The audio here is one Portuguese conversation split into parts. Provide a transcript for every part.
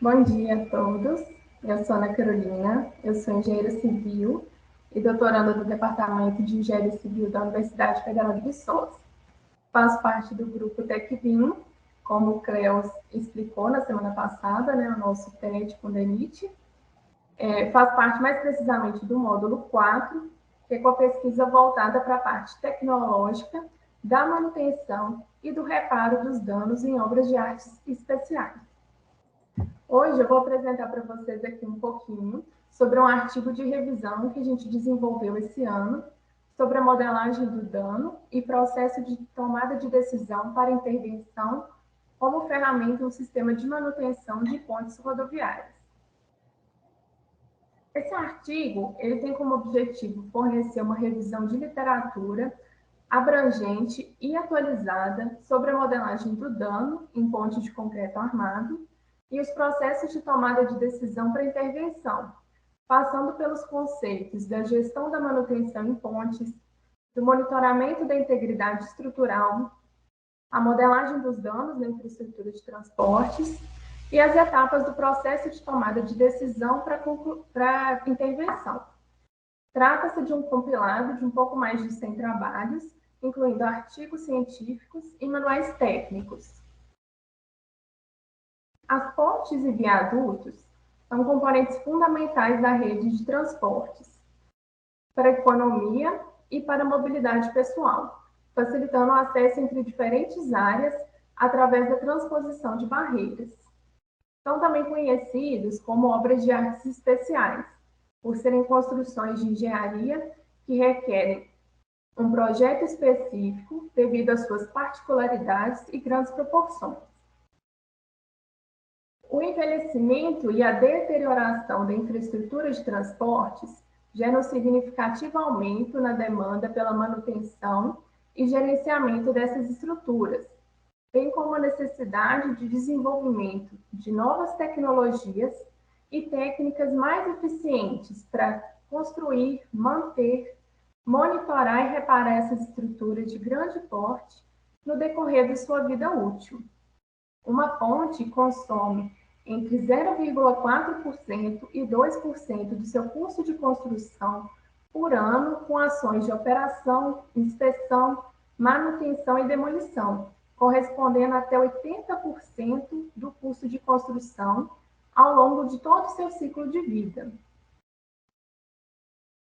Bom dia a todos, eu sou Ana Carolina, eu sou engenheira civil e doutoranda do Departamento de Engenharia Civil da Universidade Federal de Viçosa. Faço parte do grupo TecVim, como o Cleus explicou na semana passada, o nosso TED com DENIT. Faço parte mais precisamente do módulo 4, que é com a pesquisa voltada para a parte tecnológica, da manutenção e do reparo dos danos em obras de artes especiais. Hoje eu vou apresentar para vocês aqui um pouquinho sobre um artigo de revisão que a gente desenvolveu esse ano sobre a modelagem do dano e processo de tomada de decisão para intervenção como ferramenta no sistema de manutenção de pontes rodoviárias. Esse artigo ele tem como objetivo fornecer uma revisão de literatura abrangente e atualizada sobre a modelagem do dano em ponte de concreto armado e os processos de tomada de decisão para intervenção, passando pelos conceitos da gestão da manutenção em pontes, do monitoramento da integridade estrutural, a modelagem dos danos na infraestrutura de transportes e as etapas do processo de tomada de decisão para intervenção. Trata-se de um compilado de um pouco mais de 100 trabalhos, incluindo artigos científicos e manuais técnicos. As pontes e viadutos são componentes fundamentais da rede de transportes para a economia e para a mobilidade pessoal, facilitando o acesso entre diferentes áreas através da transposição de barreiras. São também conhecidos como obras de artes especiais, por serem construções de engenharia que requerem um projeto específico devido às suas particularidades e grandes proporções. O envelhecimento e a deterioração da infraestrutura de transportes geram significativo aumento na demanda pela manutenção e gerenciamento dessas estruturas, bem como a necessidade de desenvolvimento de novas tecnologias e técnicas mais eficientes para construir, manter, monitorar e reparar essas estruturas de grande porte no decorrer de sua vida útil. Uma ponte consome entre 0,4% e 2% do seu custo de construção por ano com ações de operação, inspeção, manutenção e demolição, correspondendo até 80% do custo de construção ao longo de todo o seu ciclo de vida.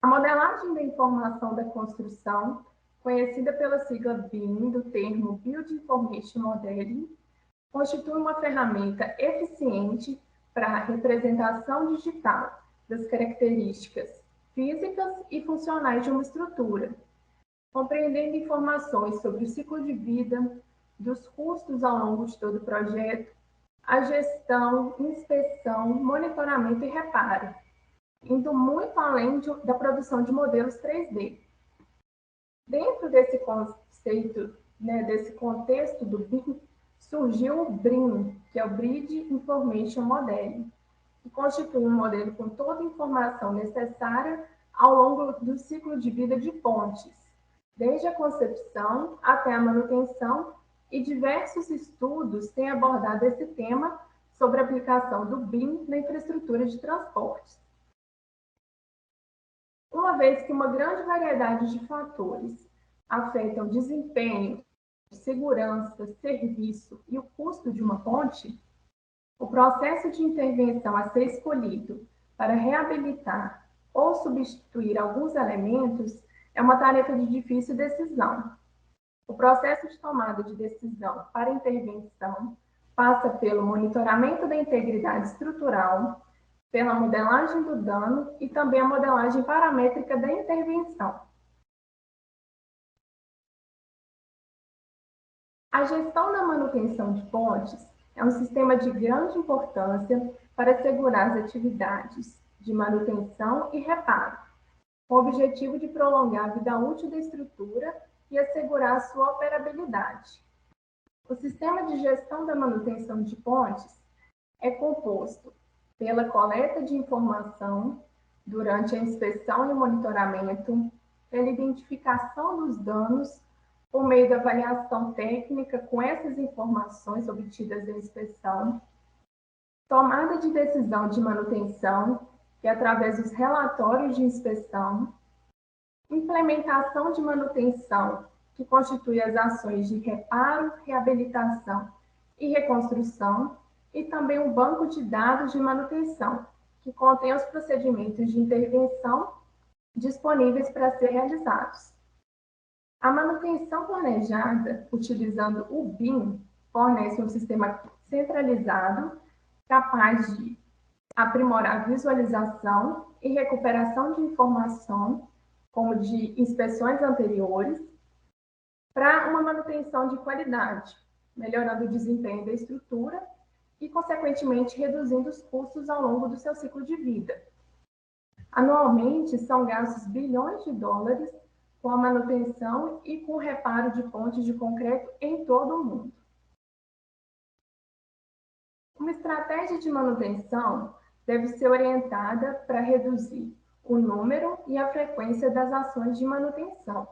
A modelagem da informação da construção, conhecida pela sigla BIM, do termo Build Information Modeling, constitui uma ferramenta eficiente para a representação digital das características físicas e funcionais de uma estrutura, compreendendo informações sobre o ciclo de vida, dos custos ao longo de todo o projeto, a gestão, inspeção, monitoramento e reparo, indo muito além da produção de modelos 3D. Dentro desse conceito, desse contexto do BIM, surgiu o BRIM, que é o Bridge Information Modeling, que constitui um modelo com toda a informação necessária ao longo do ciclo de vida de pontes, desde a concepção até a manutenção, e diversos estudos têm abordado esse tema sobre a aplicação do BIM na infraestrutura de transportes. Uma vez que uma grande variedade de fatores afetam o desempenho, segurança, serviço e o custo de uma ponte, o processo de intervenção a ser escolhido para reabilitar ou substituir alguns elementos é uma tarefa de difícil decisão. O processo de tomada de decisão para intervenção passa pelo monitoramento da integridade estrutural, pela modelagem do dano e também a modelagem paramétrica da intervenção. A gestão da manutenção de pontes é um sistema de grande importância para assegurar as atividades de manutenção e reparo, com o objetivo de prolongar a vida útil da estrutura e assegurar a sua operabilidade. O sistema de gestão da manutenção de pontes é composto pela coleta de informação durante a inspeção e o monitoramento, pela identificação dos danos por meio da avaliação técnica com essas informações obtidas da inspeção, tomada de decisão de manutenção, que é através dos relatórios de inspeção, implementação de manutenção, que constitui as ações de reparo, reabilitação e reconstrução, e também um banco de dados de manutenção, que contém os procedimentos de intervenção disponíveis para ser realizados. A manutenção planejada, utilizando o BIM, fornece um sistema centralizado, capaz de aprimorar a visualização e recuperação de informação, como de inspeções anteriores, para uma manutenção de qualidade, melhorando o desempenho da estrutura e, consequentemente, reduzindo os custos ao longo do seu ciclo de vida. Anualmente, são gastos bilhões de dólares com a manutenção e com o reparo de pontes de concreto em todo o mundo. Uma estratégia de manutenção deve ser orientada para reduzir o número e a frequência das ações de manutenção,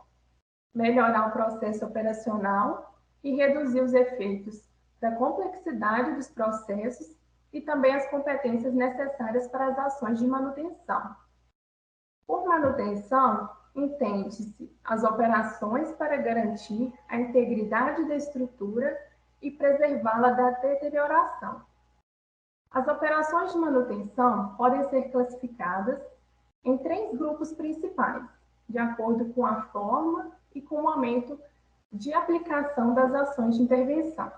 melhorar o processo operacional e reduzir os efeitos da complexidade dos processos e também as competências necessárias para as ações de manutenção. Por manutenção, entende-se as operações para garantir a integridade da estrutura e preservá-la da deterioração. As operações de manutenção podem ser classificadas em 3 grupos principais, de acordo com a forma e com o momento de aplicação das ações de intervenção.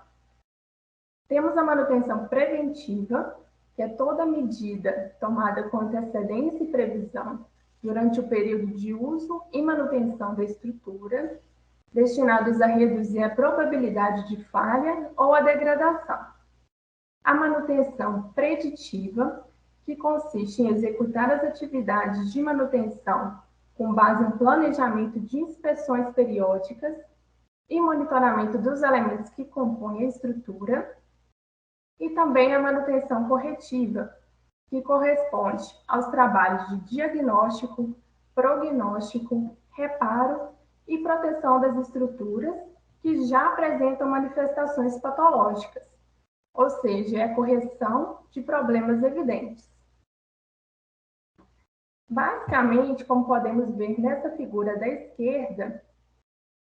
Temos a manutenção preventiva, que é toda medida tomada com antecedência e previsão durante o período de uso e manutenção da estrutura, destinados a reduzir a probabilidade de falha ou a degradação. A manutenção preditiva, que consiste em executar as atividades de manutenção com base em planejamento de inspeções periódicas e monitoramento dos elementos que compõem a estrutura, e também a manutenção corretiva, que corresponde aos trabalhos de diagnóstico, prognóstico, reparo e proteção das estruturas que já apresentam manifestações patológicas, ou seja, é a correção de problemas evidentes. Basicamente, como podemos ver nessa figura da esquerda,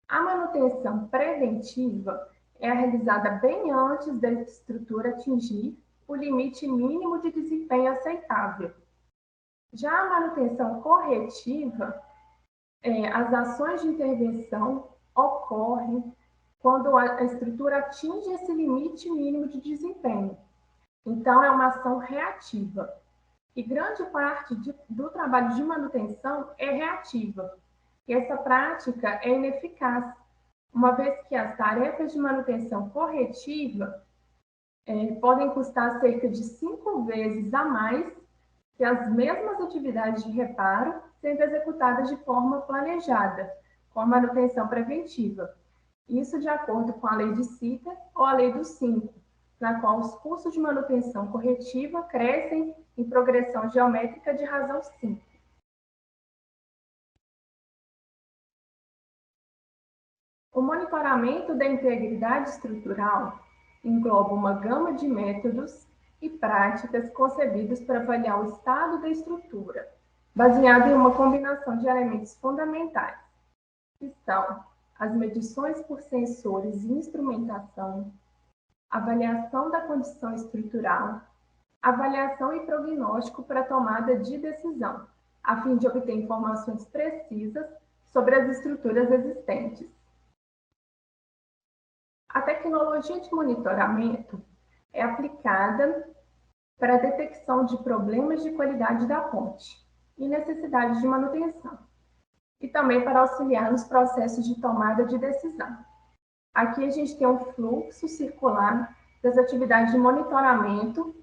a manutenção preventiva é realizada bem antes da estrutura atingir o limite mínimo de desempenho aceitável. Já a manutenção corretiva, as ações de intervenção ocorrem quando a estrutura atinge esse limite mínimo de desempenho. Então, é uma ação reativa. E grande parte do trabalho de manutenção é reativa. E essa prática é ineficaz, uma vez que as tarefas de manutenção corretiva podem custar cerca de 5 vezes a mais que as mesmas atividades de reparo sendo executadas de forma planejada, com a manutenção preventiva. Isso de acordo com a lei de Sitter ou a lei dos 5, na qual os custos de manutenção corretiva crescem em progressão geométrica de razão 5. O monitoramento da integridade estrutural engloba uma gama de métodos e práticas concebidos para avaliar o estado da estrutura, baseado em uma combinação de elementos fundamentais, que são as medições por sensores e instrumentação, avaliação da condição estrutural, avaliação e prognóstico para tomada de decisão, a fim de obter informações precisas sobre as estruturas existentes. A tecnologia de monitoramento é aplicada para a detecção de problemas de qualidade da ponte e necessidades de manutenção, e também para auxiliar nos processos de tomada de decisão. Aqui a gente tem um fluxo circular das atividades de monitoramento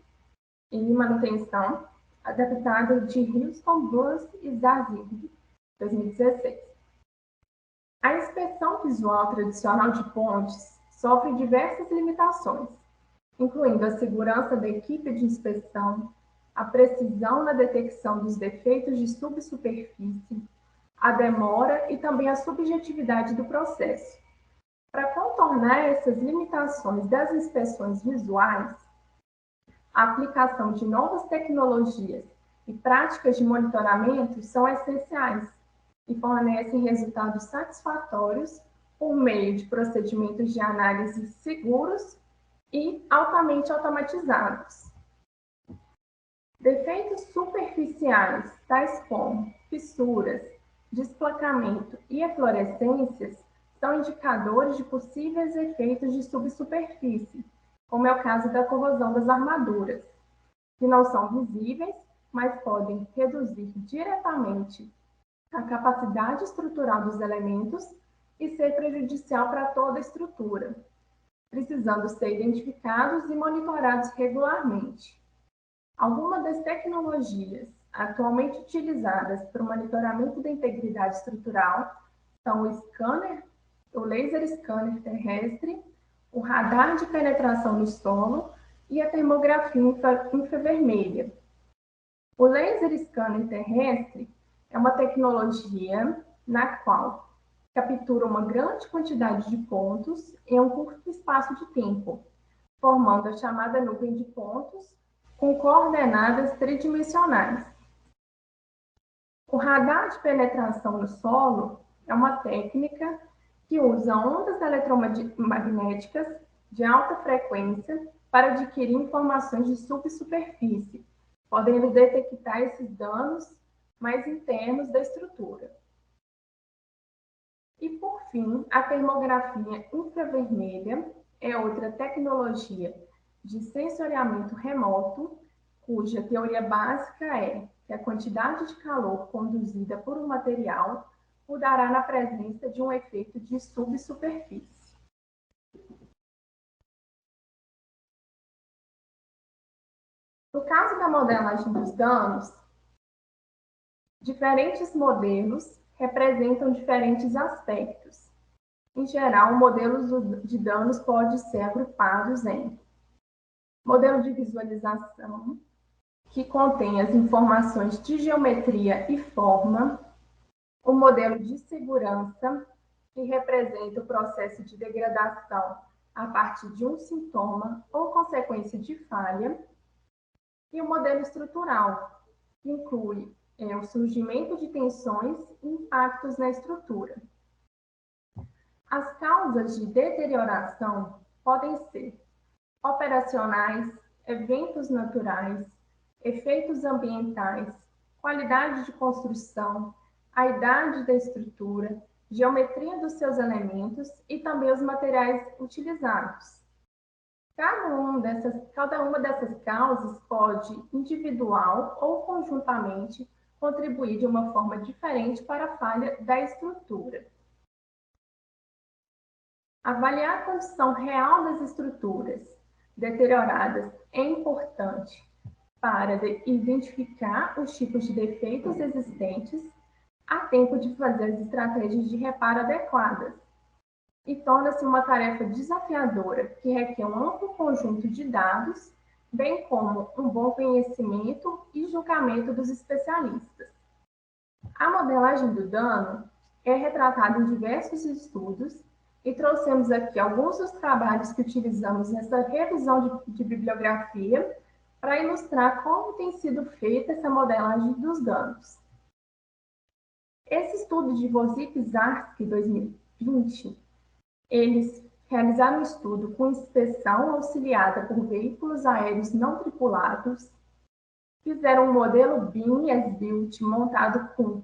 e manutenção, adaptado de Houston, Bus e Zazig, 2016. A inspeção visual tradicional de pontes sofre diversas limitações, incluindo a segurança da equipe de inspeção, a precisão na detecção dos defeitos de subsuperfície, a demora e também a subjetividade do processo. Para contornar essas limitações das inspeções visuais, a aplicação de novas tecnologias e práticas de monitoramento são essenciais e fornecem resultados satisfatórios por meio de procedimentos de análise seguros e altamente automatizados. Defeitos superficiais, tais como fissuras, desplacamento e eflorescências, são indicadores de possíveis efeitos de subsuperfície, como é o caso da corrosão das armaduras, que não são visíveis, mas podem reduzir diretamente a capacidade estrutural dos elementos e ser prejudicial para toda a estrutura, precisando ser identificados e monitorados regularmente. Algumas das tecnologias atualmente utilizadas para o monitoramento da integridade estrutural são o laser scanner terrestre, o radar de penetração no solo e a termografia infravermelha. O laser scanner terrestre é uma tecnologia na qual captura uma grande quantidade de pontos em um curto espaço de tempo, formando a chamada nuvem de pontos com coordenadas tridimensionais. O radar de penetração no solo é uma técnica que usa ondas eletromagnéticas de alta frequência para adquirir informações de subsuperfície, podendo detectar esses danos mais internos da estrutura. E, por fim, a termografia infravermelha é outra tecnologia de sensoriamento remoto, cuja teoria básica é que a quantidade de calor conduzida por um material mudará na presença de um efeito de subsuperfície. No caso da modelagem dos danos, diferentes modelos representam diferentes aspectos. Em geral, modelos de danos podem ser agrupados em modelo de visualização, que contém as informações de geometria e forma, o modelo de segurança, que representa o processo de degradação a partir de um sintoma ou consequência de falha, e o modelo estrutural, que inclui o surgimento de tensões e impactos na estrutura. As causas de deterioração podem ser operacionais, eventos naturais, efeitos ambientais, qualidade de construção, a idade da estrutura, geometria dos seus elementos e também os materiais utilizados. Cada uma dessas causas pode, individual ou conjuntamente, contribuir de uma forma diferente para a falha da estrutura. Avaliar a condição real das estruturas deterioradas é importante para identificar os tipos de defeitos existentes a tempo de fazer as estratégias de reparo adequadas, e torna-se uma tarefa desafiadora que requer um amplo conjunto de dados, bem como um bom conhecimento e julgamento dos especialistas. A modelagem do dano é retratada em diversos estudos e trouxemos aqui alguns dos trabalhos que utilizamos nessa revisão de bibliografia para ilustrar como tem sido feita essa modelagem dos danos. Esse estudo de Wozniak e Zarski 2020, eles realizaram um estudo com inspeção auxiliada por veículos aéreos não tripulados, fizeram um modelo BIM as-built montado com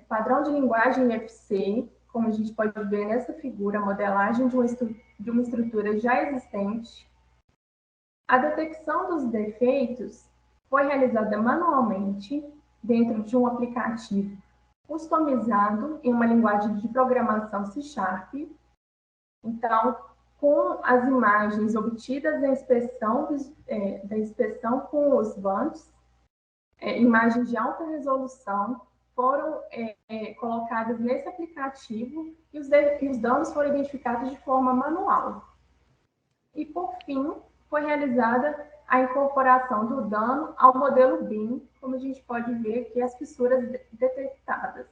padrão de linguagem FC, como a gente pode ver nessa figura, a modelagem de uma estrutura já existente. A detecção dos defeitos foi realizada manualmente dentro de um aplicativo customizado em uma linguagem de programação C#. Então, com as imagens obtidas da inspeção com os VANTs, imagens de alta resolução foram colocadas nesse aplicativo e os danos foram identificados de forma manual. E, por fim, foi realizada a incorporação do dano ao modelo BIM, como a gente pode ver aqui as fissuras detectadas.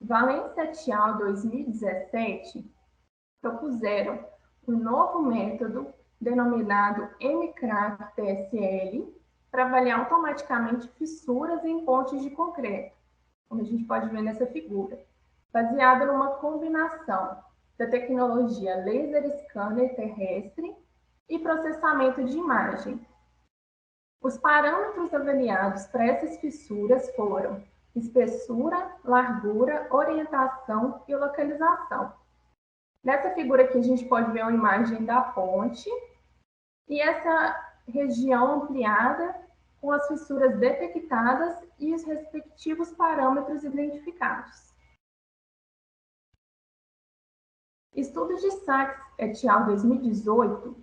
Valência et al. 2017 propuseram um novo método denominado MCRAF-TSL para avaliar automaticamente fissuras em pontes de concreto, como a gente pode ver nessa figura, baseado numa combinação da tecnologia laser scanner terrestre e processamento de imagem. Os parâmetros avaliados para essas fissuras foram espessura, largura, orientação e localização. Nessa figura aqui a gente pode ver uma imagem da ponte e essa região ampliada com as fissuras detectadas e os respectivos parâmetros identificados. Estudos de Sachs et al. 2018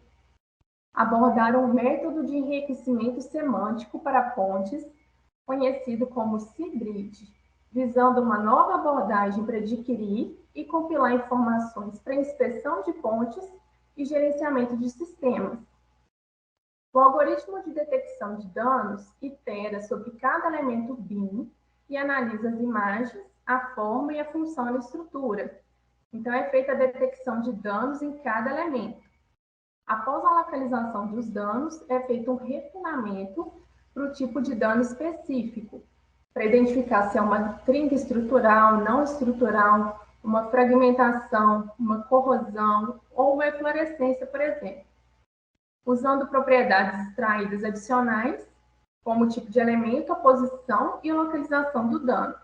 abordaram um método de enriquecimento semântico para pontes, conhecido como CIBRID, visando uma nova abordagem para adquirir e compilar informações para inspeção de pontes e gerenciamento de sistemas. O algoritmo de detecção de danos itera sobre cada elemento BIM e analisa as imagens, a forma e a função da estrutura. Então, é feita a detecção de danos em cada elemento. Após a localização dos danos, é feito um refinamento para o tipo de dano específico, para identificar se é uma trinca estrutural, não estrutural, uma fragmentação, uma corrosão ou uma eflorescência, por exemplo. Usando propriedades extraídas adicionais, como o tipo de elemento, a posição e a localização do dano.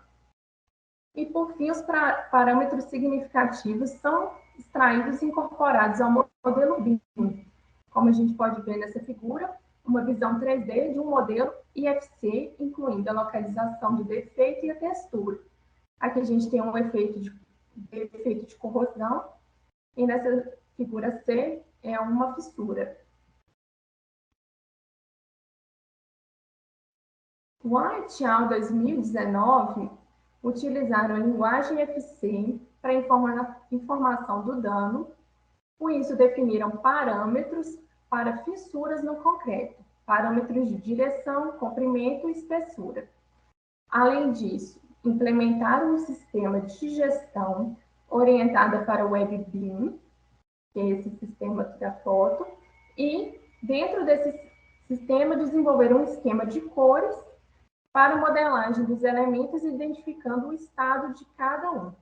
E, por fim, os parâmetros significativos são extraídos e incorporados ao modelo BIM, como a gente pode ver nessa figura, uma visão 3D de um modelo IFC, incluindo a localização do defeito e a textura. Aqui a gente tem um efeito de corrosão, e nessa figura C é uma fissura. O et al. 2019 utilizaram a linguagem FC para informação do dano. Com isso, definiram parâmetros para fissuras no concreto, parâmetros de direção, comprimento e espessura. Além disso, implementaram um sistema de gestão orientada para o WebBIM, que é esse sistema aqui da foto, e dentro desse sistema desenvolveram um esquema de cores para a modelagem dos elementos, identificando o estado de cada um.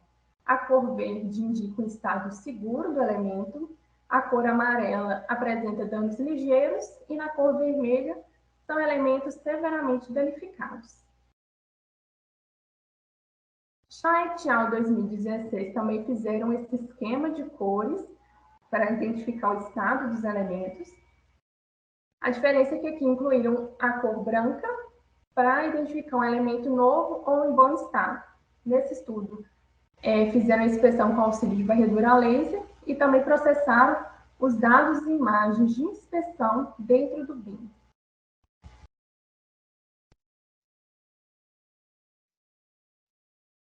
A cor verde indica o estado seguro do elemento, a cor amarela apresenta danos ligeiros e na cor vermelha são elementos severamente danificados. Shah et al. 2016 também fizeram esse esquema de cores para identificar o estado dos elementos. A diferença é que aqui incluíram a cor branca para identificar um elemento novo ou em bom estado. Nesse estudo, fizeram a inspeção com auxílio de varredura a laser e também processaram os dados e imagens de inspeção dentro do BIM.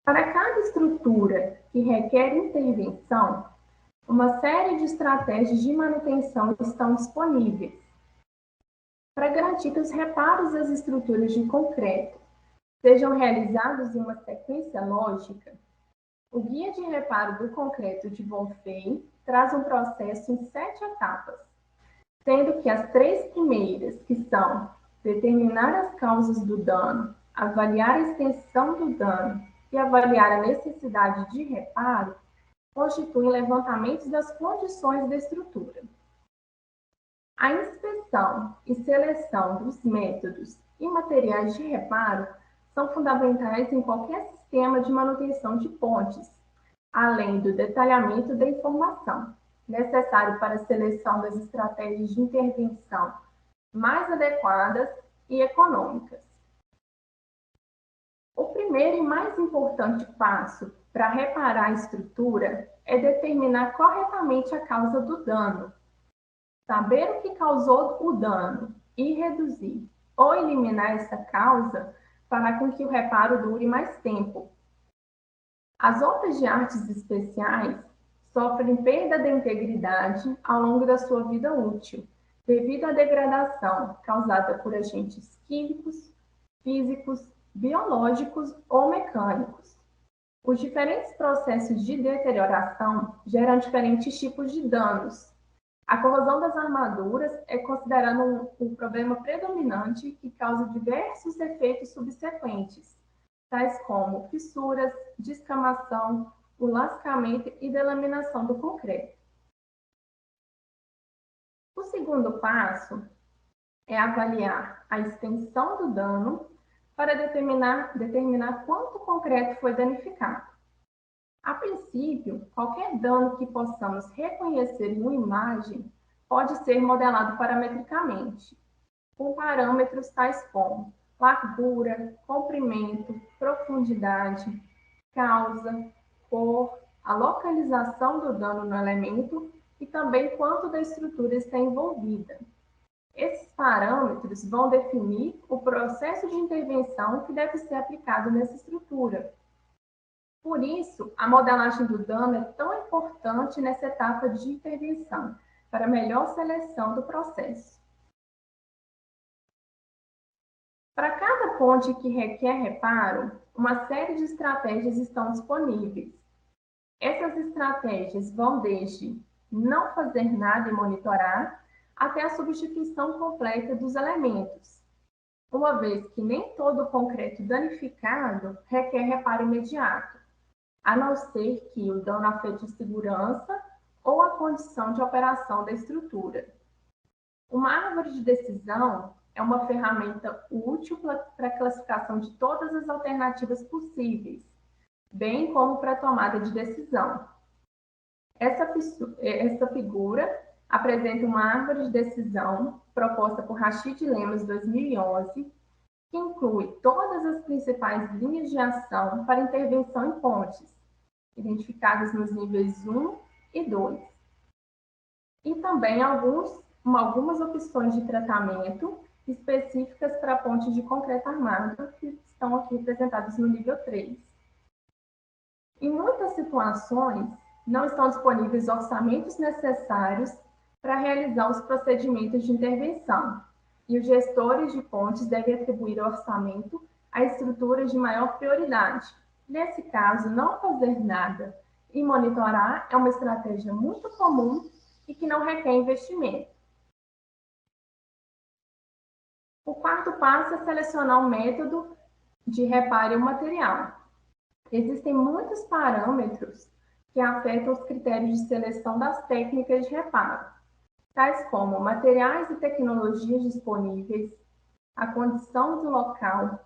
Para cada estrutura que requer intervenção, uma série de estratégias de manutenção estão disponíveis para garantir que os reparos das estruturas de concreto sejam realizados em uma sequência lógica. O Guia de Reparo do Concreto de Bonfim traz um processo em 7 etapas, sendo que as 3 primeiras, que são determinar as causas do dano, avaliar a extensão do dano e avaliar a necessidade de reparo, constituem levantamentos das condições da estrutura. A inspeção e seleção dos métodos e materiais de reparo são fundamentais em qualquer sistema de manutenção de pontes, além do detalhamento da informação, necessário para a seleção das estratégias de intervenção mais adequadas e econômicas. O primeiro e mais importante passo para reparar a estrutura é determinar corretamente a causa do dano. Saber o que causou o dano e reduzir ou eliminar essa causa fará com que o reparo dure mais tempo. As obras de artes especiais sofrem perda de integridade ao longo da sua vida útil, devido à degradação causada por agentes químicos, físicos, biológicos ou mecânicos. Os diferentes processos de deterioração geram diferentes tipos de danos. A corrosão das armaduras é considerada um problema predominante que causa diversos efeitos subsequentes, tais como fissuras, descamação, o lascamento e delaminação do concreto. O segundo passo é avaliar a extensão do dano para determinar quanto concreto foi danificado. A princípio, qualquer dano que possamos reconhecer em uma imagem pode ser modelado parametricamente, com parâmetros tais como largura, comprimento, profundidade, causa, cor, a localização do dano no elemento e também quanto da estrutura está envolvida. Esses parâmetros vão definir o processo de intervenção que deve ser aplicado nessa estrutura. Por isso, a modelagem do dano é tão importante nessa etapa de intervenção, para melhor seleção do processo. Para cada ponte que requer reparo, uma série de estratégias estão disponíveis. Essas estratégias vão desde não fazer nada e monitorar, até a substituição completa dos elementos, uma vez que nem todo o concreto danificado requer reparo imediato, a não ser que o dano afete a segurança ou a condição de operação da estrutura. Uma árvore de decisão é uma ferramenta útil para a classificação de todas as alternativas possíveis, bem como para a tomada de decisão. Essa figura apresenta uma árvore de decisão proposta por Rachid Lemos, 2011, que inclui todas as principais linhas de ação para intervenção em pontes, identificadas nos níveis 1 e 2. E também algumas opções de tratamento específicas para pontes de concreto armado, que estão aqui representadas no nível 3. Em muitas situações, não estão disponíveis orçamentos necessários para realizar os procedimentos de intervenção, e os gestores de pontes devem atribuir orçamento a estruturas de maior prioridade. Nesse caso, não fazer nada e monitorar é uma estratégia muito comum e que não requer investimento. O quarto passo é selecionar o método de reparo e o material. Existem muitos parâmetros que afetam os critérios de seleção das técnicas de reparo, tais como materiais e tecnologias disponíveis, a condição do local,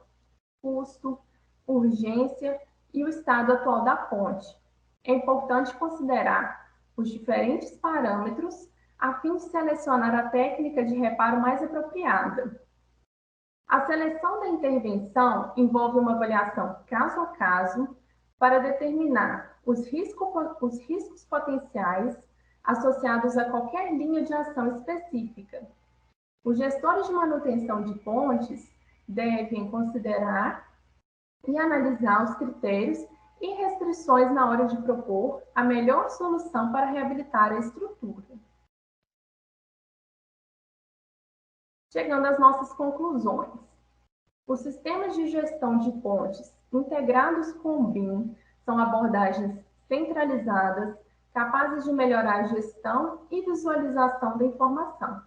custo, urgência e o estado atual da ponte. É importante considerar os diferentes parâmetros a fim de selecionar a técnica de reparo mais apropriada. A seleção da intervenção envolve uma avaliação caso a caso para determinar os riscos potenciais associados a qualquer linha de ação específica. Os gestores de manutenção de pontes devem considerar e analisar os critérios e restrições na hora de propor a melhor solução para reabilitar a estrutura. Chegando às nossas conclusões. Os sistemas de gestão de pontes integrados com o BIM são abordagens centralizadas, capazes de melhorar a gestão e visualização da informação,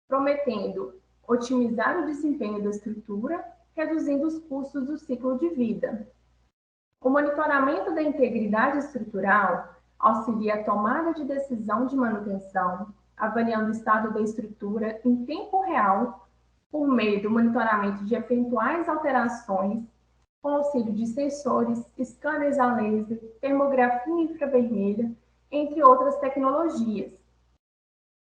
prometendo otimizar o desempenho da estrutura, reduzindo os custos do ciclo de vida. O monitoramento da integridade estrutural auxilia a tomada de decisão de manutenção, avaliando o estado da estrutura em tempo real, por meio do monitoramento de eventuais alterações, com auxílio de sensores, scanners a laser, termografia infravermelha, entre outras tecnologias.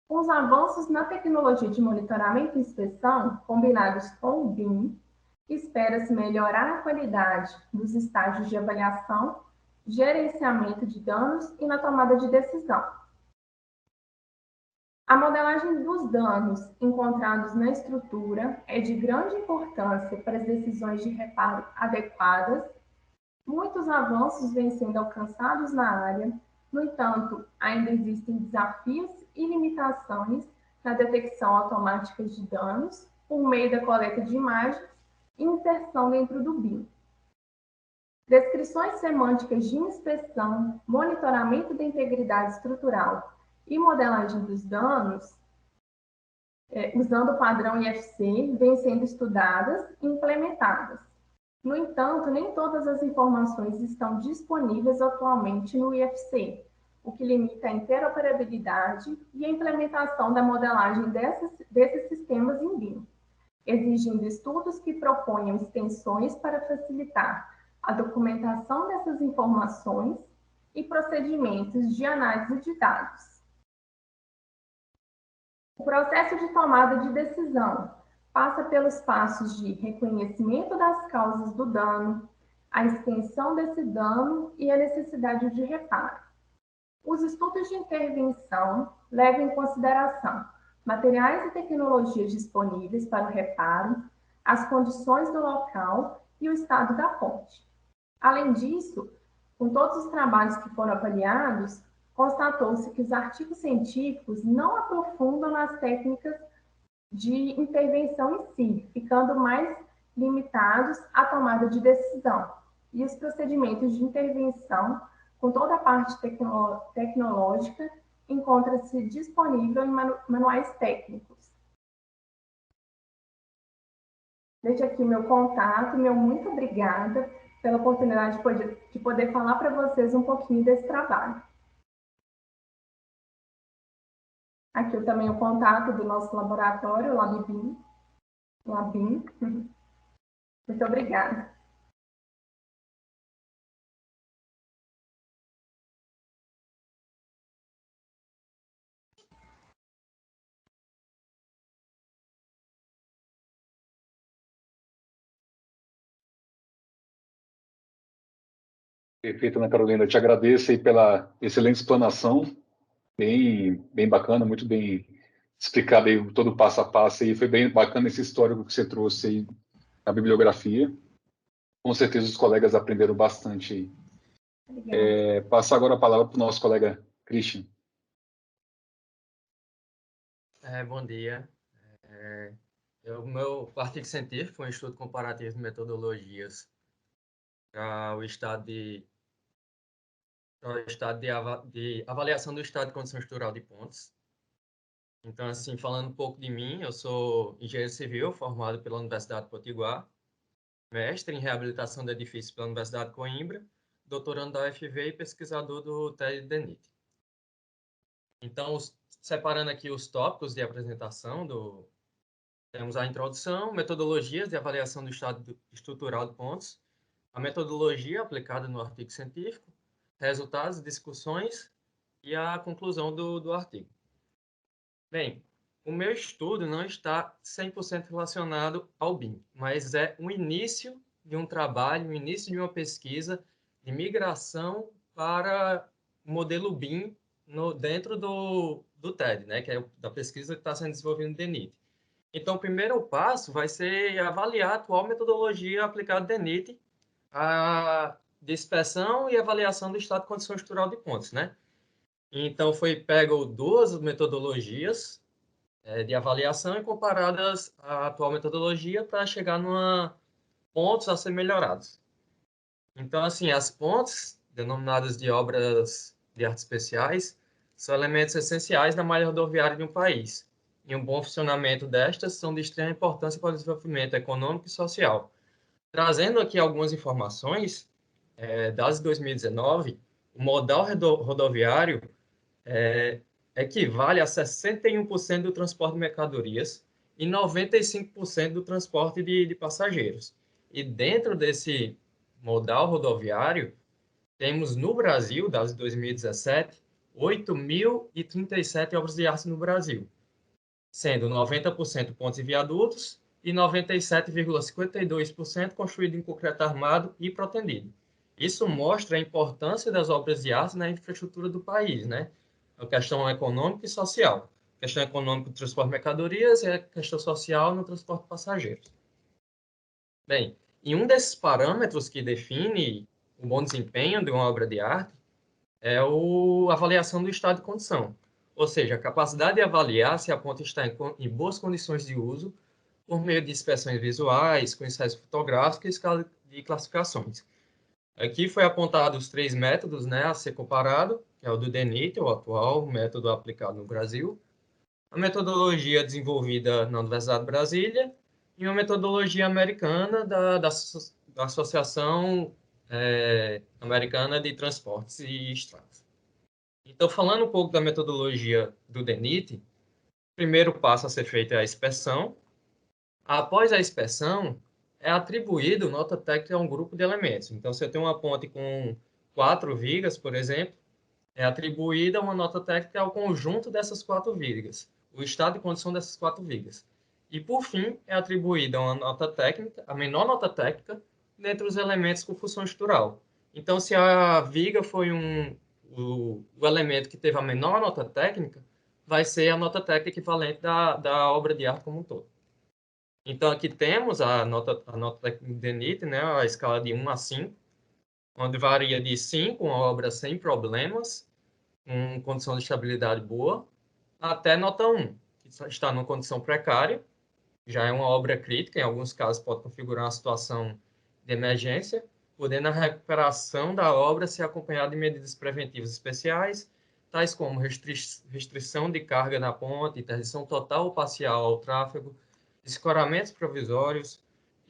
Com os avanços na tecnologia de monitoramento e inspeção, combinados com o BIM, espera-se melhorar a qualidade dos estágios de avaliação, gerenciamento de danos e na tomada de decisão. A modelagem dos danos encontrados na estrutura é de grande importância para as decisões de reparo adequadas. Muitos avanços vêm sendo alcançados na área, No entanto, ainda existem desafios e limitações na detecção automática de danos por meio da coleta de imagens e inserção dentro do BIM. Descrições semânticas de inspeção, monitoramento da integridade estrutural e modelagem dos danos, usando o padrão IFC, vêm sendo estudadas e implementadas. No entanto, nem todas as informações estão disponíveis atualmente no IFC, o que limita a interoperabilidade e a implementação da modelagem desses sistemas em BIM, exigindo estudos que proponham extensões para facilitar a documentação dessas informações e procedimentos de análise de dados. O processo de tomada de decisão passa pelos passos de reconhecimento das causas do dano, a extensão desse dano e a necessidade de reparo. Os estudos de intervenção levam em consideração materiais e tecnologias disponíveis para o reparo, as condições do local e o estado da ponte. Além disso, com todos os trabalhos que foram avaliados, constatou-se que os artigos científicos não aprofundam nas técnicas de intervenção em si, ficando mais limitados à tomada de decisão. E os procedimentos de intervenção, com toda a parte tecnológica, encontra-se disponível em manuais técnicos. Deixo aqui meu contato, meu muito obrigada pela oportunidade de poder falar para vocês um pouquinho desse trabalho. Aqui também o contato do nosso laboratório, Labim. Muito obrigada. Perfeito, Ana Carolina. Eu te agradeço aí pela excelente explanação, bem bacana, muito bem explicado aí todo o passo a passo. E foi bem bacana esse histórico que você trouxe aí na bibliografia. Com certeza os colegas aprenderam bastante aí. Passar agora a palavra para o nosso colega Christian. Bom dia. O meu artigo científico foi um estudo comparativo de metodologias para o estado de avaliação do estado de condição estrutural de pontes. Então, assim, falando um pouco de mim, eu sou engenheiro civil formado pela Universidade de Potiguar, mestre em reabilitação de edifícios pela Universidade de Coimbra, doutorando da UFV e pesquisador do TED DENIT. Então, separando aqui os tópicos de apresentação temos a introdução, metodologias de avaliação do estado estrutural de pontos, a metodologia aplicada no artigo científico, resultados, discussões e a conclusão do artigo. Bem, o meu estudo não está 100% relacionado ao BIM, mas é o início de um trabalho, o início de uma pesquisa de migração para o modelo BIM dentro do TED, né, que é da pesquisa que está sendo desenvolvida no DENIT. Então, o primeiro passo vai ser avaliar a atual metodologia aplicada ao DENIT, a dispersão e avaliação do estado de condição estrutural de pontes, né? Então, foi pego duas metodologias de avaliação e comparadas à atual metodologia para chegar numa pontos a ser melhorados. Então, assim, as pontes, denominadas de obras de artes especiais, são elementos essenciais da malha rodoviária de um país. E um bom funcionamento destas são de extrema importância para o desenvolvimento econômico e social. Trazendo aqui algumas informações, das de 2019, o modal rodoviário equivale a 61% do transporte de mercadorias e 95% do transporte de passageiros. E dentro desse modal rodoviário, temos no Brasil, das de 2017, 8.037 obras de arte no Brasil, sendo 90% pontes e viadutos e 97,52% construído em concreto armado e protendido. Isso mostra a importância das obras de arte na infraestrutura do país, né? A questão econômica e social. A questão econômica no transporte de mercadorias e a questão social no transporte de passageiros. Bem, e um desses parâmetros que define o bom desempenho de uma obra de arte é a avaliação do estado de condição, ou seja, a capacidade de avaliar se a ponte está em boas condições de uso por meio de inspeções visuais, com ensaios fotográficos e escala de classificações. Aqui foi apontado os 3 métodos, né, a ser comparado, que é o do DENIT, o atual método aplicado no Brasil, a metodologia desenvolvida na Universidade de Brasília e uma metodologia americana da Associação Americana de Transportes e Estradas. Então, falando um pouco da metodologia do DENIT, o primeiro passo a ser feito é a inspeção. Após a inspeção, é atribuído nota técnica a um grupo de elementos. Então, se eu tenho uma ponte com 4 vigas, por exemplo, é atribuída uma nota técnica ao conjunto dessas 4 vigas, o estado de condição dessas 4 vigas. E, por fim, é atribuída uma nota técnica, a menor nota técnica, dentre os elementos com função estrutural. Então, se a viga foi o elemento que teve a menor nota técnica, vai ser a nota técnica equivalente da obra de arte como um todo. Então, aqui temos a nota técnica do DENIT, né, a escala de 1 a 5, onde varia de 5, uma obra sem problemas, com condição de estabilidade boa, até nota 1, que está numa condição precária, já é uma obra crítica, em alguns casos pode configurar uma situação de emergência, podendo a recuperação da obra ser acompanhada de medidas preventivas especiais, tais como restrição de carga na ponte, interdição total ou parcial ao tráfego, escoramentos provisórios,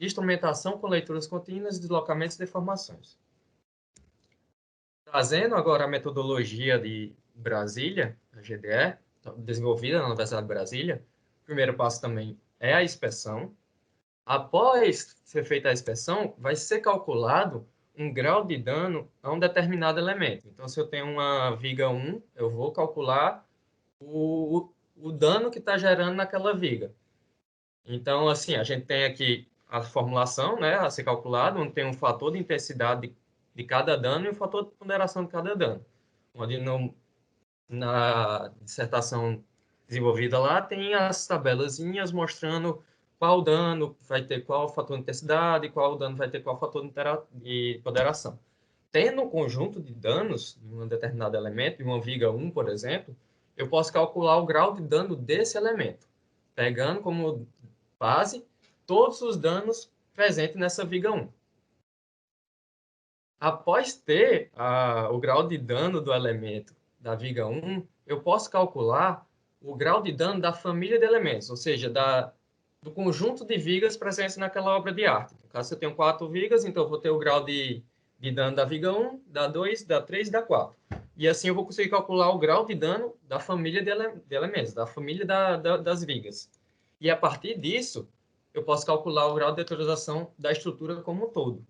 instrumentação com leituras contínuas, deslocamentos e deformações. Trazendo agora a metodologia de Brasília, a GDE, desenvolvida na Universidade de Brasília, o primeiro passo também é a inspeção. Após ser feita a inspeção, vai ser calculado um grau de dano a um determinado elemento. Então, se eu tenho uma viga 1, eu vou calcular o dano que está gerando naquela viga. Então, assim, a gente tem aqui a formulação, né, a ser calculado, onde tem um fator de intensidade de cada dano e um fator de ponderação de cada dano. Onde na dissertação desenvolvida lá tem as tabelazinhas mostrando qual dano vai ter qual fator de intensidade, qual dano vai ter qual fator de ponderação. Tendo um conjunto de danos de um determinado elemento, de uma viga 1, por exemplo, eu posso calcular o grau de dano desse elemento, pegando como base todos os danos presentes nessa viga 1. Após ter o grau de dano do elemento da viga 1, eu posso calcular o grau de dano da família de elementos, ou seja, do conjunto de vigas presentes naquela obra de arte. No caso, eu tenho 4 vigas, então eu vou ter o grau de dano da viga 1, da 2, da 3 e da 4. E assim eu vou conseguir calcular o grau de dano da família de elementos, da família das vigas. E a partir disso, eu posso calcular o grau de deteriorização da estrutura como um todo.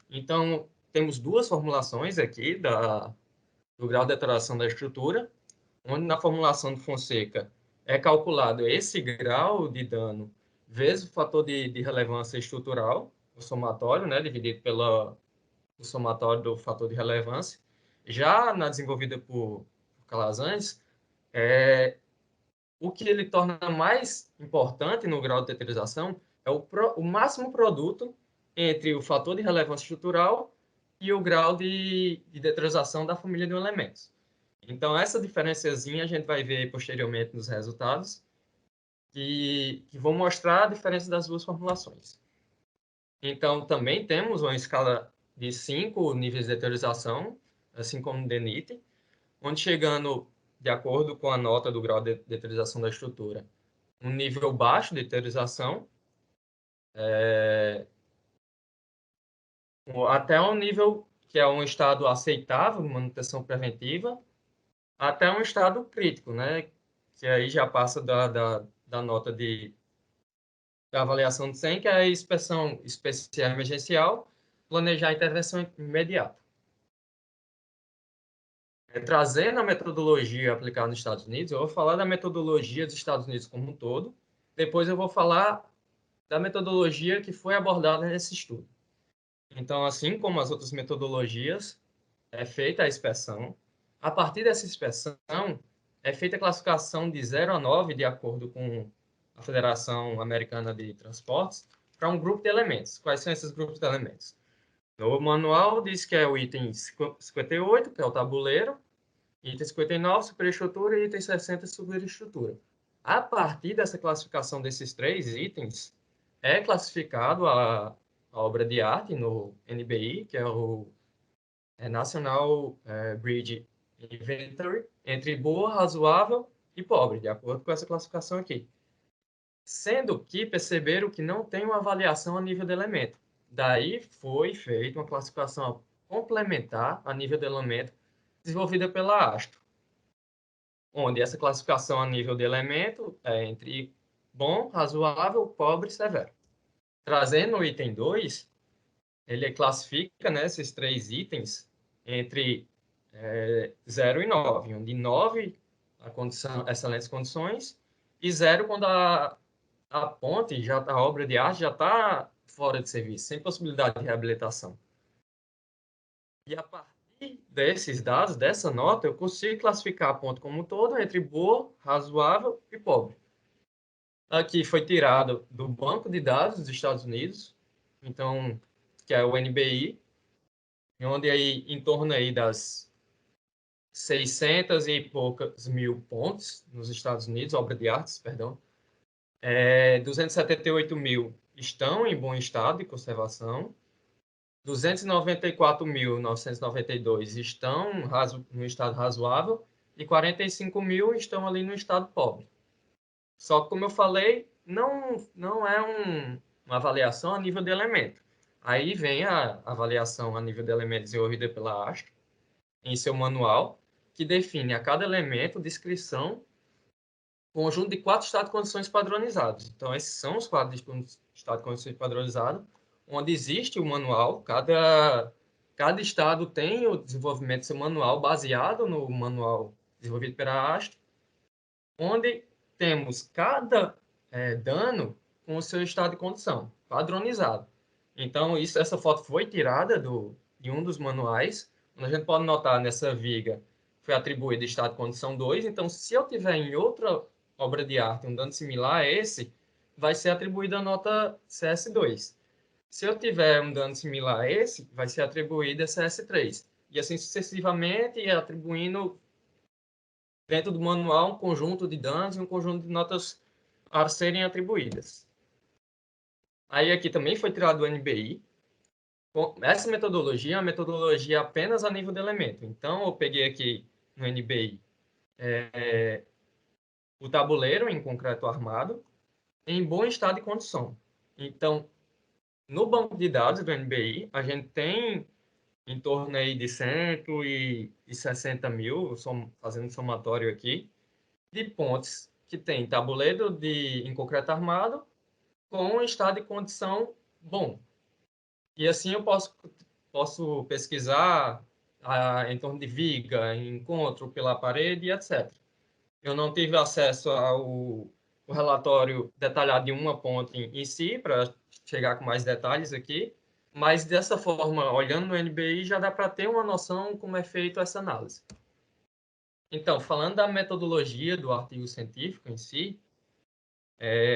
Então, temos 2 formulações aqui do grau de deterioração da estrutura, onde na formulação de Fonseca é calculado esse grau de dano vezes o fator de relevância estrutural, o somatório, né, dividido pelo somatório do fator de relevância. Já na desenvolvida por Calazans, o que ele torna mais importante no grau de deteriorização é o máximo produto entre o fator de relevância estrutural e o grau de deteriorização da família de elementos. Então, essa diferenciazinha a gente vai ver posteriormente nos resultados, que vão mostrar a diferença das 2 formulações. Então, também temos uma escala de 5 níveis de deteriorização, assim como no DENIT, onde chegando, de acordo com a nota do grau de deteriorização da estrutura, um nível baixo de deteriorização, até um nível que é um estado aceitável, manutenção preventiva, até um estado crítico, né? Que aí já passa da nota da avaliação de 100, que é a inspeção especial emergencial, planejar a intervenção imediata. Trazendo a metodologia aplicada nos Estados Unidos, eu vou falar da metodologia dos Estados Unidos como um todo, depois eu vou falar da metodologia que foi abordada nesse estudo. Então, assim como as outras metodologias, é feita a inspeção. A partir dessa inspeção, é feita a classificação de 0 a 9, de acordo com a Federação Americana de Transportes, para um grupo de elementos. Quais são esses grupos de elementos? No manual diz que é o item 58, que é o tabuleiro, item 59, superestrutura, e item 60, superestrutura. A partir dessa classificação desses 3 itens, é classificado a obra de arte no NBI, que é o National Bridge Inventory, entre boa, razoável e pobre, de acordo com essa classificação aqui. Sendo que perceberam que não tem uma avaliação a nível de elemento. Daí foi feita uma classificação complementar a nível de elemento desenvolvida pela ASTRO, onde essa classificação a nível de elemento é entre bom, razoável, pobre e severo. Trazendo o item 2, ele classifica, né, esses 3 itens entre 0 e 9, onde 9 a condição, excelentes condições, e 0 quando a ponte, a obra de arte já está fora de serviço, sem possibilidade de reabilitação. E a partir desses dados, dessa nota, eu consigo classificar a ponte como um todo entre boa, razoável e pobre. Aqui foi tirado do banco de dados dos Estados Unidos, então, que é o NBI, onde aí em torno aí das 600 e poucas mil pontes nos Estados Unidos, obra de artes, perdão, 278 mil estão em bom estado de conservação, 294.992 estão no estado razoável e 45 mil estão ali no estado pobre. Só que, como eu falei, não é uma avaliação a nível de elemento. Aí vem a avaliação a nível de elemento desenvolvida pela ASTRO, em seu manual, que define a cada elemento descrição, conjunto de 4 estados de condições padronizados. Então, esses são os 4 estados de condições padronizados, onde existe o manual, cada estado tem o desenvolvimento do seu manual, baseado no manual desenvolvido pela ASTRO, onde temos cada dano com o seu estado de condição, padronizado. Então, essa foto foi tirada de um dos manuais, onde a gente pode notar nessa viga foi atribuído estado de condição 2, então se eu tiver em outra obra de arte um dano similar a esse, vai ser atribuída a nota CS2. Se eu tiver um dano similar a esse, vai ser atribuída a CS3. E assim sucessivamente, atribuindo dentro do manual um conjunto de danos e um conjunto de notas a serem atribuídas. Aí aqui também foi tirado do NBI. Essa metodologia é uma metodologia apenas a nível de elemento. Então, eu peguei aqui no NBI o tabuleiro em concreto armado em bom estado de condição. Então, no banco de dados do NBI, a gente tem em torno aí de 160 mil, fazendo somatório aqui, de pontes que tem tabuleiro em concreto armado com estado de condição bom. E assim eu posso pesquisar em torno de viga, encontro pela parede, etc. Eu não tive acesso ao relatório detalhado de uma ponte em si, para chegar com mais detalhes aqui, mas dessa forma, olhando no NBI, já dá para ter uma noção como é feita essa análise. Então, falando da metodologia do artigo científico em si,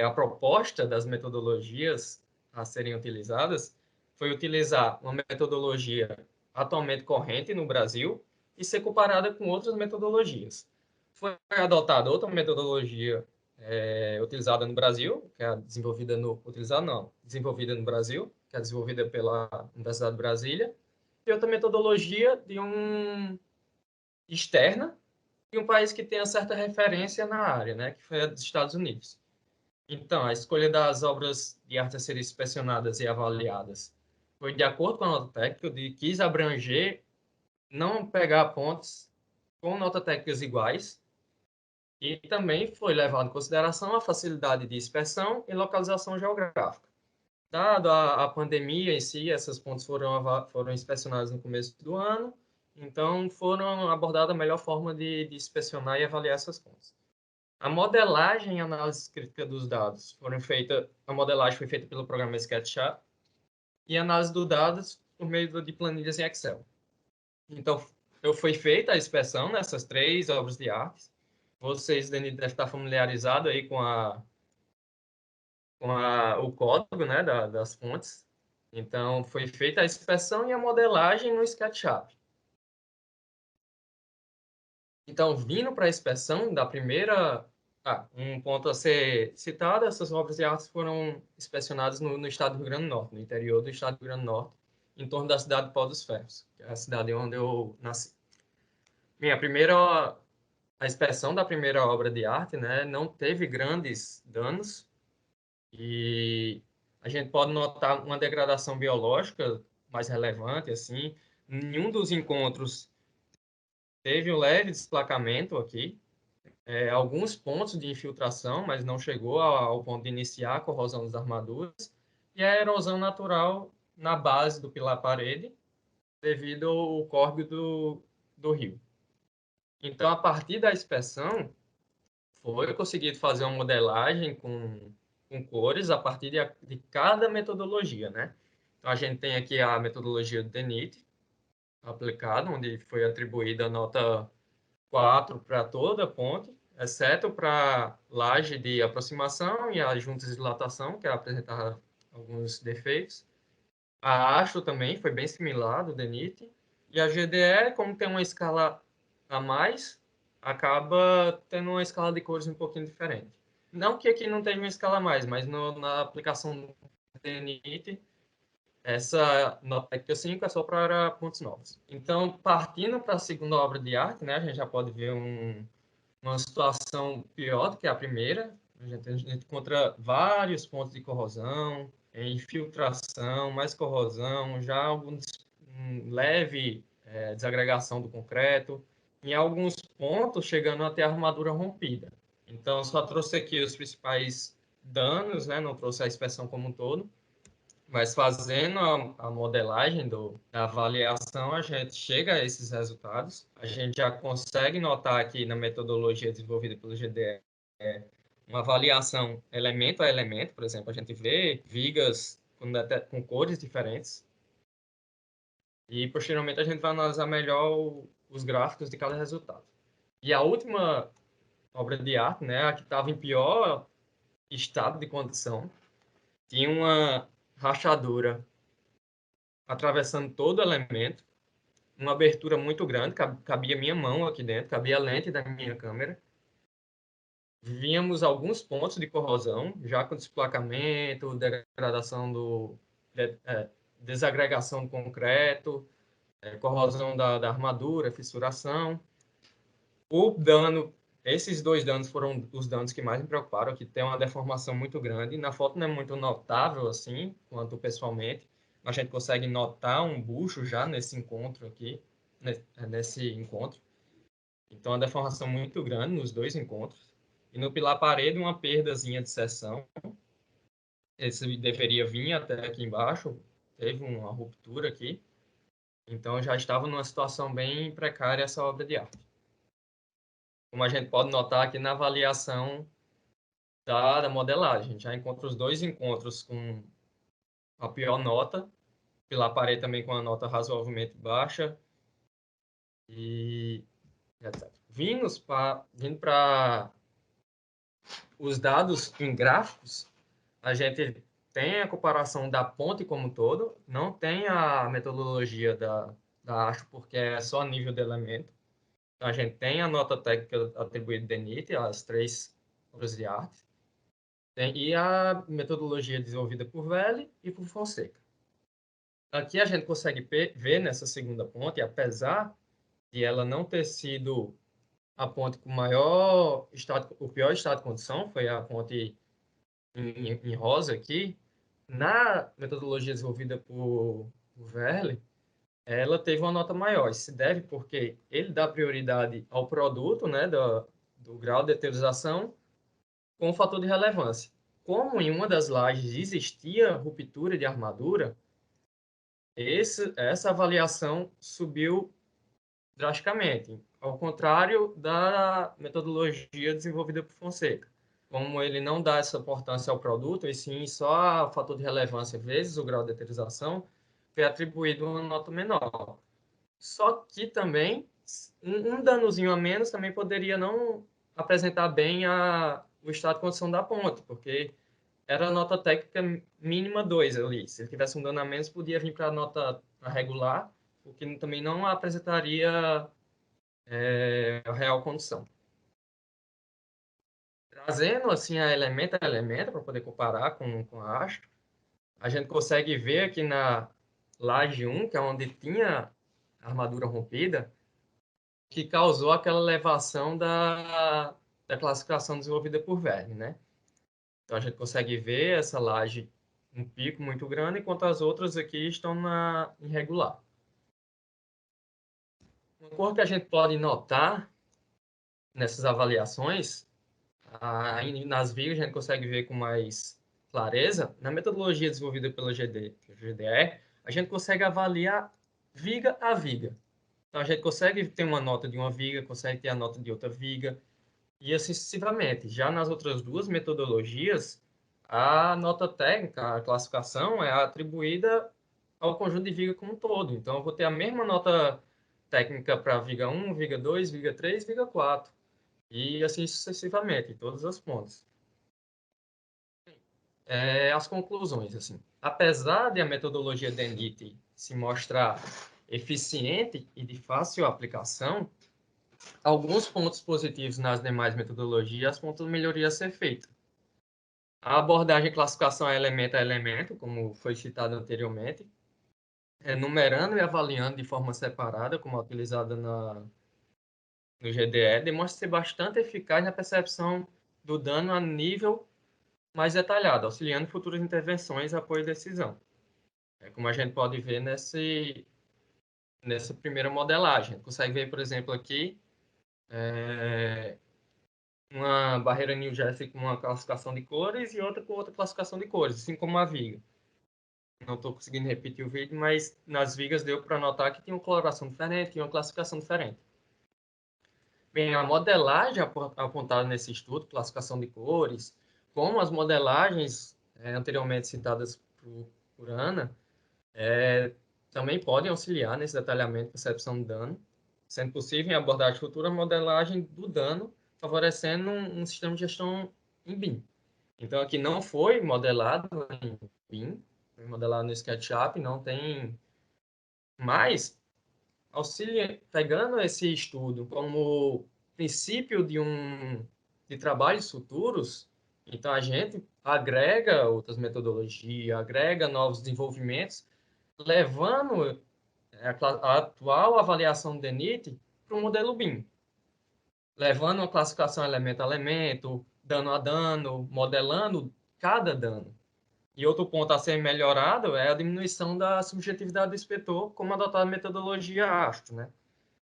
a proposta das metodologias a serem utilizadas foi utilizar uma metodologia atualmente corrente no Brasil e ser comparada com outras metodologias. Foi adotada outra metodologia utilizada no Brasil, que é desenvolvida desenvolvida no Brasil, que é desenvolvida pela Universidade de Brasília, e outra metodologia externa de um país que tenha certa referência na área, né, que foi a dos Estados Unidos. Então, a escolha das obras de arte a serem inspecionadas e avaliadas foi de acordo com a nota técnica, de quis abranger, não pegar pontos com notas técnicas iguais, e também foi levado em consideração a facilidade de inspeção e localização geográfica. Dado a pandemia em si, essas pontes foram inspecionadas no começo do ano, então foram abordadas a melhor forma de inspecionar e avaliar essas pontes. A modelagem e análise crítica dos dados a modelagem foi feita pelo programa SketchUp e a análise dos dados por meio de planilhas em Excel. Então, foi feita a inspeção nessas 3 obras de arte. Vocês devem estar familiarizados aí com o código, né, das fontes. Então, foi feita a inspeção e a modelagem no SketchUp. Então, vindo para a inspeção da primeira... um ponto a ser citado, essas obras de arte foram inspecionadas no estado do Rio Grande do Norte, no interior do estado do Rio Grande do Norte, em torno da cidade de Pau dos Ferros, que é a cidade onde eu nasci. A inspeção da primeira obra de arte, né, não teve grandes danos e a gente pode notar uma degradação biológica mais relevante, assim. Em um dos encontros teve um leve desplacamento aqui, alguns pontos de infiltração, mas não chegou ao ponto de iniciar a corrosão das armaduras, e a erosão natural na base do pilar parede, devido ao córrego do rio. Então, a partir da inspeção, foi conseguido fazer uma modelagem com cores a partir de cada metodologia, né? Então, a gente tem aqui a metodologia do DENIT aplicada, onde foi atribuída a nota 4 para toda a ponte, exceto para laje de aproximação e as juntas de dilatação, que apresentaram alguns defeitos. A ASHO também foi bem similar do DENIT. E a GDE, como tem uma escala a mais, acaba tendo uma escala de cores um pouquinho diferente. Não que aqui não tenha uma escala a mais, mas na aplicação do DENIT, essa nota técnica 5 é só para pontos novos. Então, partindo para a segunda obra de arte, né, a gente já pode ver uma situação pior do que a primeira. A gente encontra vários pontos de corrosão, infiltração, mais corrosão, já alguns leve desagregação do concreto, em alguns pontos chegando até a armadura rompida. Então, só trouxe aqui os principais danos, né? Não trouxe a inspeção como um todo, mas fazendo a modelagem da avaliação, a gente chega a esses resultados. A gente já consegue notar aqui na metodologia desenvolvida pelo GDE uma avaliação elemento a elemento. Por exemplo, a gente vê vigas com cores diferentes. E, posteriormente, a gente vai analisar melhor os gráficos de cada resultado. E a última obra de arte, né, a que estava em pior estado de condição, tinha uma rachadura atravessando todo o elemento, uma abertura muito grande, cabia minha mão aqui dentro, cabia a lente da minha câmera. Víamos alguns pontos de corrosão, já com desplacamento, degradação desagregação do concreto, corrosão da armadura, fissuração. O dano, esses dois danos foram os danos que mais me preocuparam, que tem uma deformação muito grande. Na foto não é muito notável assim, quanto pessoalmente. A gente consegue notar um bucho já nesse encontro aqui, nesse encontro. Então, a deformação muito grande nos dois encontros. E no pilar parede, uma perdazinha de seção. Esse deveria vir até aqui embaixo. Teve uma ruptura aqui. Então, já estava numa situação bem precária essa obra de arte. Como a gente pode notar aqui na avaliação da modelagem, a gente já encontra os dois encontros com a pior nota. Pilar parede também com a nota razoavelmente baixa. E etc. Vindo para os dados em gráficos, a gente tem a comparação da ponte como um todo, não tem a metodologia da ASHO, porque é só nível de elemento. Então, a gente tem a nota técnica atribuída de DENIT, as 3 obras de arte, e a metodologia desenvolvida por Velle e por Fonseca. Aqui a gente consegue ver nessa segunda ponte, apesar de ela não ter sido a ponte com o pior estado de condição, foi a ponte em rosa aqui, na metodologia desenvolvida por Verle, ela teve uma nota maior. Isso se deve porque ele dá prioridade ao produto, né, do grau de eterização, com o fator de relevância. Como em uma das lajes existia ruptura de armadura, essa avaliação subiu drasticamente, ao contrário da metodologia desenvolvida por Fonseca. Como ele não dá essa importância ao produto, e sim só o fator de relevância vezes o grau de eterização, foi atribuído uma nota menor. Só que também, um danozinho a menos também poderia não apresentar bem o estado de condição da ponte, porque era a nota técnica mínima 2 ali. Se ele tivesse um dano a menos, podia vir para a nota regular, o que também não apresentaria a real condição. Trazendo assim a elemento para poder comparar com a Astro, a gente consegue ver aqui na laje 1, que é onde tinha a armadura rompida, que causou aquela elevação da classificação desenvolvida por Verne, né? Então a gente consegue ver essa laje um pico muito grande, enquanto as outras aqui estão na irregular. Uma coisa que a gente pode notar nessas avaliações, nas vigas a gente consegue ver com mais clareza, na metodologia desenvolvida pela GDE, a gente consegue avaliar viga a viga. Então a gente consegue ter uma nota de uma viga, consegue ter a nota de outra viga, e assim sucessivamente. Já nas outras duas metodologias, a nota técnica, a classificação, é atribuída ao conjunto de viga como um todo. Então, eu vou ter a mesma nota técnica para viga 1, viga 2, viga 3, viga 4. E assim sucessivamente, em todas as pontas. As conclusões, assim. Apesar de a metodologia DENIT se mostrar eficiente e de fácil aplicação, alguns pontos positivos nas demais metodologias apontam melhoria a ser feita. A abordagem classificação elemento a elemento, como foi citado anteriormente, numerando e avaliando de forma separada, como é utilizada no GDE, demonstra ser bastante eficaz na percepção do dano a nível mais detalhado, auxiliando futuras intervenções após decisão. Como a gente pode ver nessa primeira modelagem. A gente consegue ver, por exemplo, aqui, uma barreira New Jersey com uma classificação de cores e outra com outra classificação de cores, assim como a viga. Não estou conseguindo repetir o vídeo, mas nas vigas deu para notar que tinha uma coloração diferente, tinha uma classificação diferente. Bem, a modelagem apontada nesse estudo, classificação de cores, como as modelagens anteriormente citadas por Ana, também podem auxiliar nesse detalhamento e percepção de dano, sendo possível em abordagem futura a modelagem do dano, favorecendo um sistema de gestão em BIM. Então, aqui não foi modelado em BIM, foi modelado no SketchUp, não tem... Mas, pegando esse estudo como princípio de trabalhos futuros, então a gente agrega outras metodologias, agrega novos desenvolvimentos, levando a atual avaliação do DENIT para o modelo BIM, levando uma classificação elemento a elemento, dano a dano, modelando cada dano. E outro ponto a ser melhorado é a diminuição da subjetividade do inspetor, como adotar a metodologia ASTRO, né?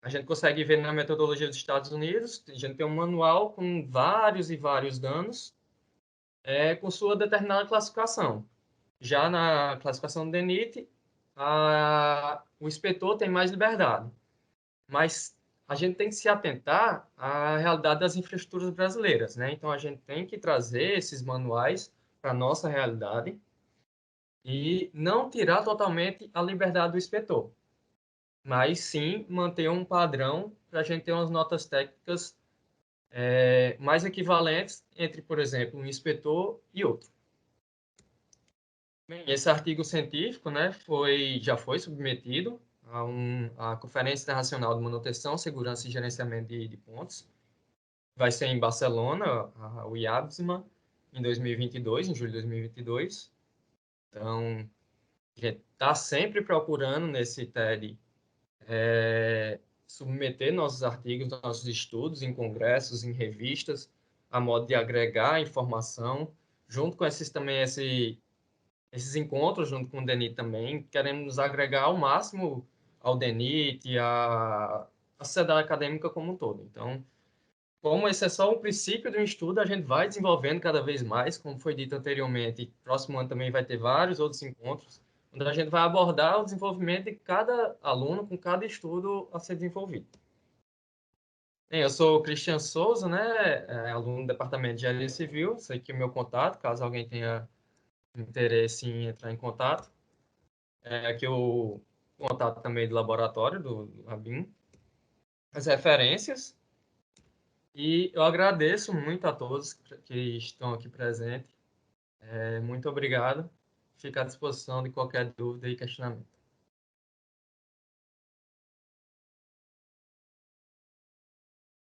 A gente consegue ver na metodologia dos Estados Unidos, a gente tem um manual com vários e vários danos, com sua determinada classificação. Já na classificação do DENIT, o inspetor tem mais liberdade. Mas a gente tem que se atentar à realidade das infraestruturas brasileiras, né? Então, a gente tem que trazer esses manuais para a nossa realidade e não tirar totalmente a liberdade do inspetor, mas sim manter um padrão para a gente ter umas notas técnicas mais equivalentes entre, por exemplo, um inspetor e outro. Bem, esse artigo científico, né, já foi submetido à Conferência Internacional de Manutenção, Segurança e Gerenciamento de Pontes. Vai ser em Barcelona, o IABSMA, em 2022, em julho de 2022. Então, a gente está sempre procurando nesse TED submeter nossos artigos, nossos estudos em congressos, em revistas, a modo de agregar informação, junto com esses encontros, junto com o DENIT também, queremos nos agregar ao máximo ao DENIT e à sociedade acadêmica como um todo. Então, como esse é só o princípio do estudo, a gente vai desenvolvendo cada vez mais, como foi dito anteriormente. Próximo ano também vai ter vários outros encontros, onde a gente vai abordar o desenvolvimento de cada aluno com cada estudo a ser desenvolvido. Bem, eu sou o Cristian Souza, né, aluno do Departamento de Engenharia Civil. Esse aqui é o meu contato, caso alguém tenha interesse em entrar em contato. Aqui o contato também do laboratório, do ABIM. As referências. E eu agradeço muito a todos que estão aqui presentes. Muito obrigado. Fico à disposição de qualquer dúvida e questionamento.